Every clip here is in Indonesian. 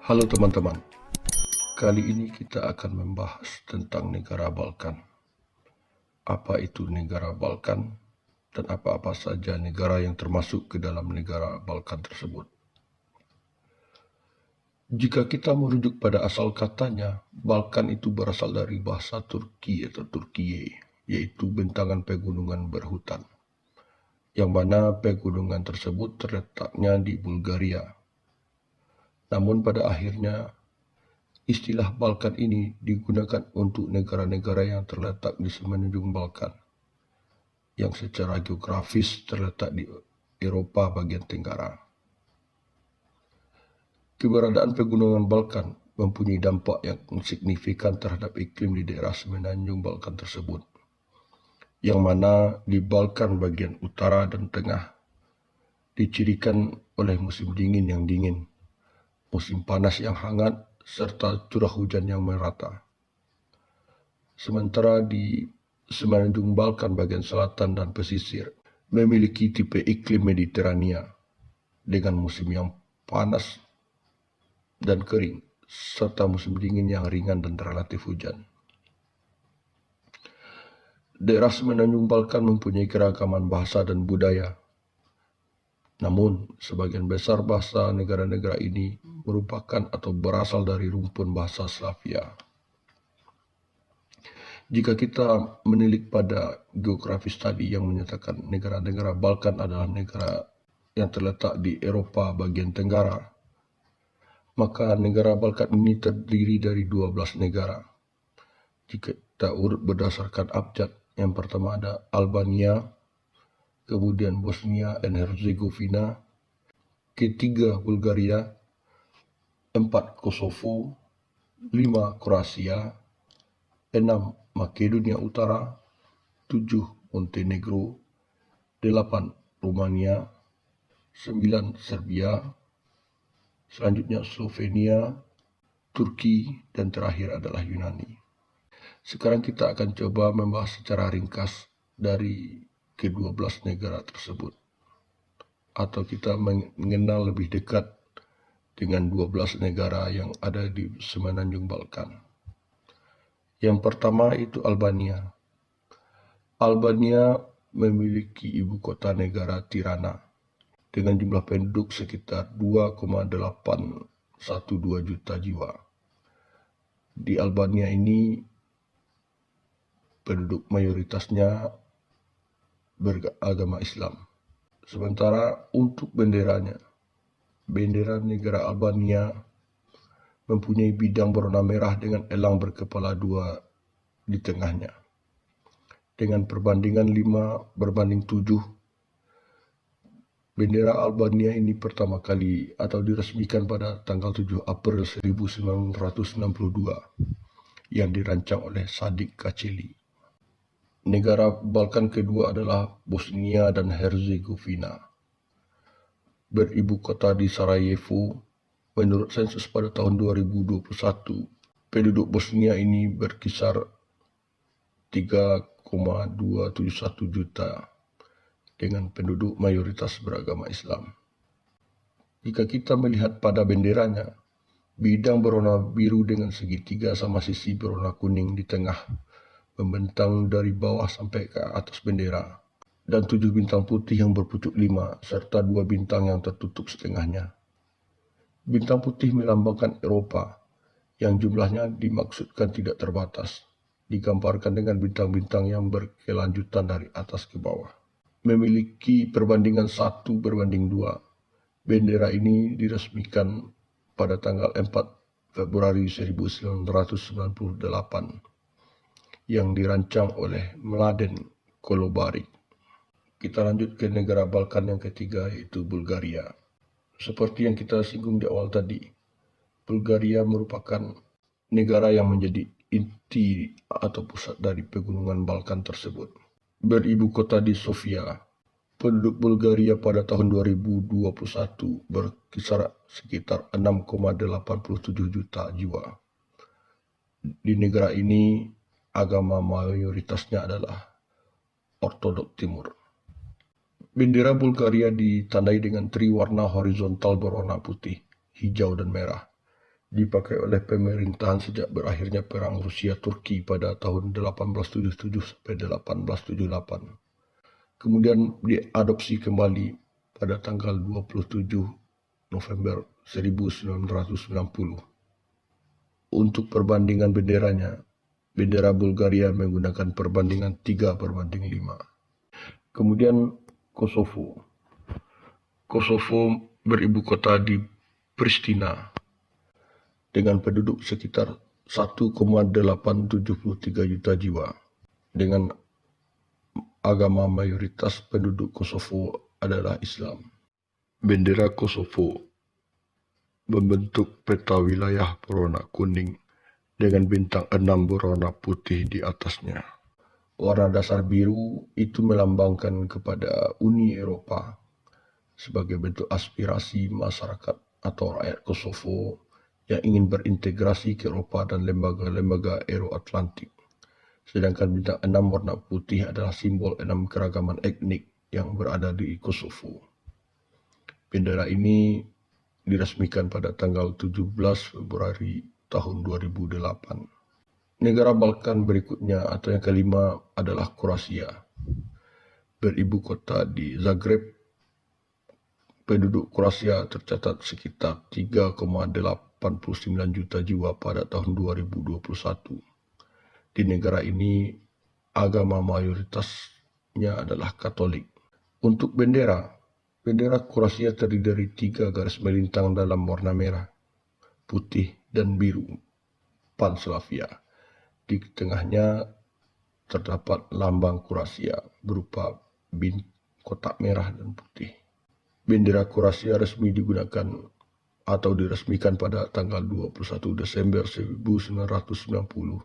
Halo teman-teman, kali ini kita akan membahas tentang negara Balkan. Apa itu negara Balkan dan apa-apa saja negara yang termasuk ke dalam negara Balkan tersebut. Jika kita merujuk pada asal katanya, Balkan itu berasal dari bahasa Turki atau Turkiye, yaitu bentangan pegunungan berhutan, yang mana pegunungan tersebut terletaknya di Bulgaria. Namun pada akhirnya istilah Balkan ini digunakan untuk negara-negara yang terletak di semenanjung Balkan, yang secara geografis terletak di Eropa bagian tenggara. Keberadaan pegunungan Balkan mempunyai dampak yang signifikan terhadap iklim di daerah semenanjung Balkan tersebut, yang mana di Balkan bagian utara dan tengah dicirikan oleh musim dingin yang dingin, musim panas yang hangat, serta curah hujan yang merata. Sementara di semenanjung Balkan bagian selatan dan pesisir memiliki tipe iklim Mediterania dengan musim yang panas dan kering, serta musim dingin yang ringan dan relatif hujan. Daerah semenanjung Balkan mempunyai keragaman bahasa dan budaya. Namun, sebagian besar bahasa negara-negara ini merupakan atau berasal dari rumpun bahasa Slavia. Jika kita menilik pada geografis tadi yang menyatakan negara-negara Balkan adalah negara yang terletak di Eropa bagian tenggara, maka negara Balkan ini terdiri dari 12 negara. Jika kita urut berdasarkan abjad, yang pertama ada Albania, kemudian Bosnia dan Herzegovina, ketiga Bulgaria, 4 Kosovo, 5 Kroasia, 6 Makedonia Utara, 7 Montenegro, 8 Rumania, 9 Serbia, selanjutnya Slovenia, Turki, dan terakhir adalah Yunani. Sekarang kita akan coba membahas secara ringkas dari ke-12 negara tersebut, atau kita mengenal lebih dekat dengan 12 negara yang ada di semenanjung Balkan. Yang pertama itu Albania. Albania memiliki ibu kota negara Tirana dengan jumlah penduduk sekitar 2,812 juta jiwa. Di Albania ini penduduk mayoritasnya beragama Islam. Sementara untuk benderanya, bendera negara Albania mempunyai bidang berwarna merah dengan elang berkepala dua di tengahnya. Dengan perbandingan 5:7, bendera Albania ini pertama kali atau diresmikan pada tanggal 7 April 1962 yang dirancang oleh Sadik Kaceli. Negara Balkan kedua adalah Bosnia dan Herzegovina. Beribu kota di Sarajevo. Menurut sensus pada tahun 2021, penduduk Bosnia ini berkisar 3,271 juta dengan penduduk mayoritas beragama Islam. Jika kita melihat pada benderanya, bidang berwarna biru dengan segitiga sama sisi berwarna kuning di tengah membentang dari bawah sampai ke atas bendera, dan 7 bintang putih yang berpucuk 5 serta 2 bintang yang tertutup setengahnya. Bintang putih melambangkan Eropa yang jumlahnya dimaksudkan tidak terbatas, digambarkan dengan bintang-bintang yang berkelanjutan dari atas ke bawah. Memiliki perbandingan 1:2. Bendera ini diresmikan pada tanggal 4 Februari 1998 yang dirancang oleh Mladen Kolobarik. Kita lanjut ke negara Balkan yang ketiga, yaitu Bulgaria. Seperti yang kita singgung di awal tadi, Bulgaria merupakan negara yang menjadi inti atau pusat dari pegunungan Balkan tersebut. Beribu kota di Sofia. Penduduk Bulgaria pada tahun 2021 berkisar sekitar 6,87 juta jiwa. Di negara ini, agama mayoritasnya adalah Ortodok Timur. Bendera Bulgaria ditandai dengan triwarna horizontal berwarna putih, hijau, dan merah, dipakai oleh pemerintahan sejak berakhirnya perang Rusia-Turki pada tahun 1877 sampai 1878. Kemudian diadopsi kembali pada tanggal 27 November 1990. Untuk perbandingan benderanya, bendera Bulgaria menggunakan perbandingan 3:5. Kemudian Kosovo. Kosovo beribu kota di Pristina dengan penduduk sekitar 1,873 juta jiwa. Dengan agama mayoritas penduduk Kosovo adalah Islam. Bendera Kosovo membentuk peta wilayah berwarna kuning dengan bintang 6 berwarna putih di atasnya. Warna dasar biru itu melambangkan kepada Uni Eropa sebagai bentuk aspirasi masyarakat atau rakyat Kosovo yang ingin berintegrasi ke Eropa dan lembaga-lembaga Euro-Atlantik. Sedangkan bintang 6 warna putih adalah simbol 6 keragaman etnik yang berada di Kosovo. Bendera ini diresmikan pada tanggal 17 Februari tahun 2008. Negara Balkan berikutnya atau yang kelima adalah Kroasia. Beribu kota di Zagreb. Penduduk Kroasia tercatat sekitar 3,89 juta jiwa pada tahun 2021. Di negara ini, agama mayoritasnya adalah Katolik. Untuk bendera Kroasia terdiri dari 3 garis melintang dalam warna merah, putih, dan biru, Panslavia. Di tengahnya terdapat lambang Kroasia berupa kotak merah dan putih. Bendera Kroasia resmi digunakan atau diresmikan pada tanggal 21 Desember 1990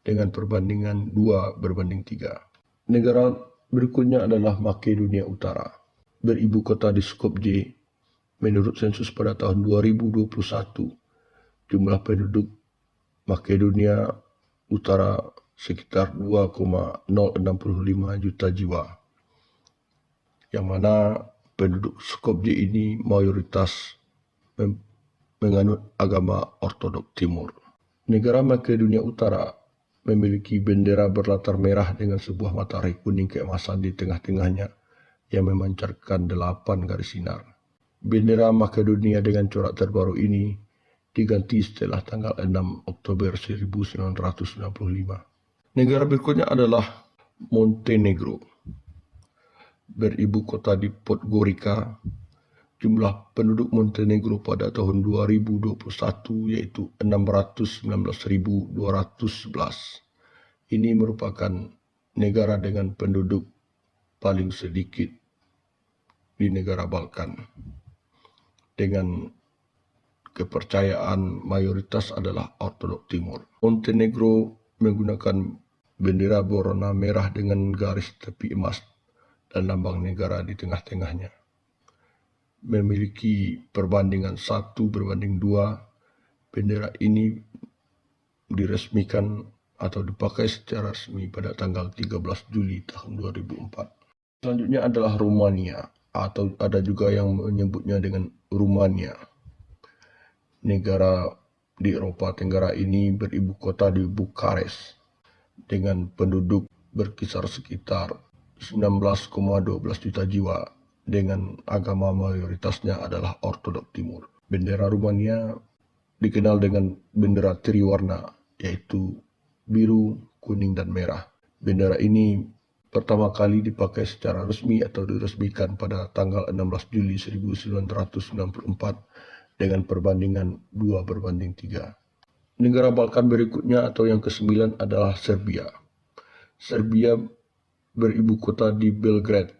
dengan perbandingan 2:3. Negara berikutnya adalah Makedonia Utara. Beribu kota di Skopje. Menurut sensus pada tahun 2021, jumlah penduduk Makedonia Utara sekitar 2,065 juta jiwa, yang mana penduduk Skopje ini mayoritas menganut agama Ortodok Timur. Negara Makedonia Utara memiliki bendera berlatar merah dengan sebuah matahari kuning keemasan di tengah-tengahnya yang memancarkan 8 garis sinar. Bendera Makedonia dengan corak terbaru ini diganti setelah tanggal 6 Oktober 1995. Negara berikutnya adalah Montenegro. Beribu kota di Podgorica. Jumlah penduduk Montenegro pada tahun 2021 yaitu 619.211. Ini merupakan negara dengan penduduk paling sedikit di negara Balkan. Dengan kepercayaan mayoritas adalah Ortodok Timur. Montenegro menggunakan bendera berwarna merah dengan garis tepi emas dan lambang negara di tengah-tengahnya. Memiliki perbandingan 1:2. Bendera ini diresmikan atau dipakai secara resmi pada tanggal 13 Juli tahun 2004. Selanjutnya adalah Rumania, atau ada juga yang menyebutnya dengan Rumania. Negara di Eropa Tenggara ini beribu kota di Bukares dengan penduduk berkisar sekitar 19,12 juta jiwa dengan agama mayoritasnya adalah Ortodok Timur. Bendera Rumania dikenal dengan bendera triwarna yaitu biru, kuning, dan merah. Bendera ini pertama kali dipakai secara resmi atau diresmikan pada tanggal 16 Juli 1994 dengan perbandingan 2:3. Negara Balkan berikutnya atau yang ke-9 adalah Serbia. Serbia beribu kota di Belgrade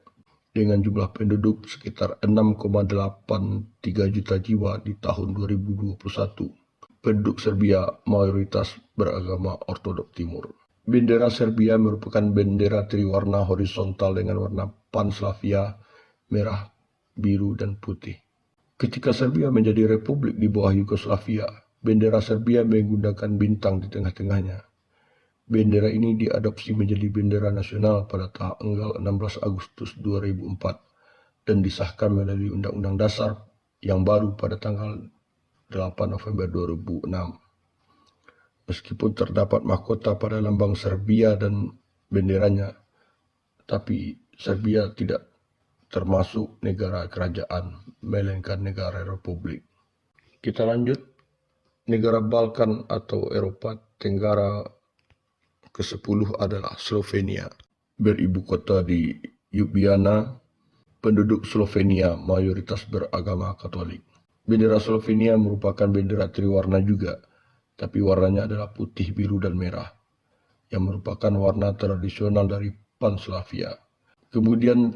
dengan jumlah penduduk sekitar 6,83 juta jiwa di tahun 2021. Penduduk Serbia mayoritas beragama Ortodok Timur. Bendera Serbia merupakan bendera triwarna horizontal dengan warna Panslavia, merah, biru, dan putih. Ketika Serbia menjadi republik di bawah Yugoslavia, bendera Serbia menggunakan bintang di tengah-tengahnya. Bendera ini diadopsi menjadi bendera nasional pada tanggal 16 Agustus 2004 dan disahkan melalui Undang-Undang Dasar yang baru pada tanggal 8 November 2006. Meskipun terdapat mahkota pada lambang Serbia dan benderanya, tapi Serbia tidak termasuk negara kerajaan, melainkan negara republik. Kita lanjut, negara Balkan atau Eropa Tenggara ke-10 adalah Slovenia. Beribu kota di Ljubljana, penduduk Slovenia mayoritas beragama Katolik. Bendera Slovenia merupakan bendera triwarna juga, tapi warnanya adalah putih, biru, dan merah, yang merupakan warna tradisional dari Panslavia. Kemudian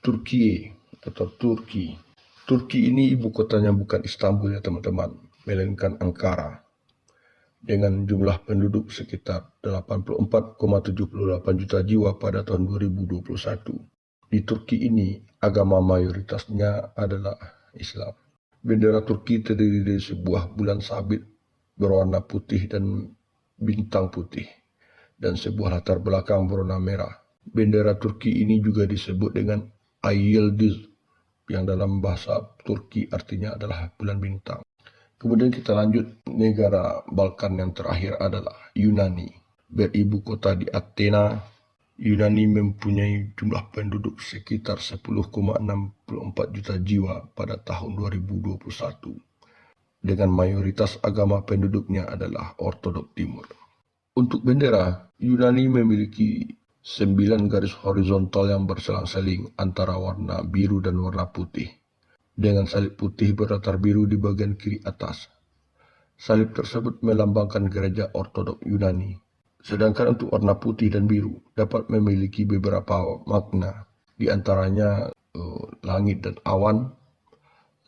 Turki atau Turki. Turki ini ibu kotanya bukan Istanbul ya teman-teman, melainkan Ankara. Dengan jumlah penduduk sekitar 84,78 juta jiwa pada tahun 2021. Di Turki ini, agama mayoritasnya adalah Islam. Bendera Turki terdiri dari sebuah bulan sabit berwarna putih dan bintang putih, dan sebuah latar belakang berwarna merah. Bendera Turki ini juga disebut dengan Ay Yıldız, yang dalam bahasa Turki artinya adalah bulan bintang. Kemudian kita lanjut, negara Balkan yang terakhir adalah Yunani. Beribu kota di Athena, Yunani mempunyai jumlah penduduk sekitar 10,64 juta jiwa pada tahun 2021. Dengan mayoritas agama penduduknya adalah Ortodok Timur. Untuk bendera, Yunani memiliki 9 garis horizontal yang berselang-seling antara warna biru dan warna putih, dengan salib putih berlatar biru di bagian kiri atas. Salib tersebut melambangkan gereja Ortodok Yunani. Sedangkan untuk warna putih dan biru dapat memiliki beberapa makna, di antaranya langit dan awan,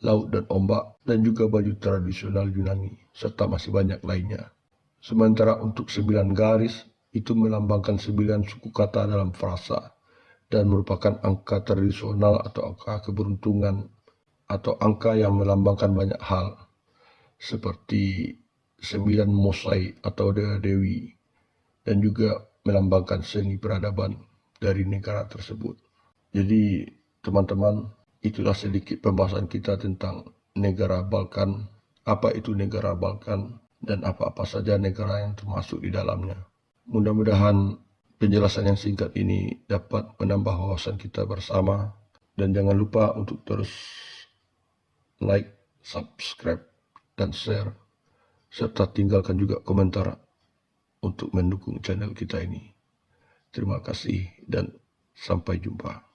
laut dan ombak, dan juga baju tradisional Yunani, serta masih banyak lainnya. Sementara untuk 9 garis, itu melambangkan 9 suku kata dalam frasa, dan merupakan angka tradisional atau angka keberuntungan, atau angka yang melambangkan banyak hal, seperti 9 Mosai atau dewa-dewi, dan juga melambangkan seni peradaban dari negara tersebut. Jadi, teman-teman, itulah sedikit pembahasan kita tentang negara Balkan, apa itu negara Balkan, dan apa-apa saja negara yang termasuk di dalamnya. Mudah-mudahan penjelasan yang singkat ini dapat menambah wawasan kita bersama, dan jangan lupa untuk terus like, subscribe, dan share, serta tinggalkan juga komentar untuk mendukung channel kita ini. Terima kasih dan sampai jumpa.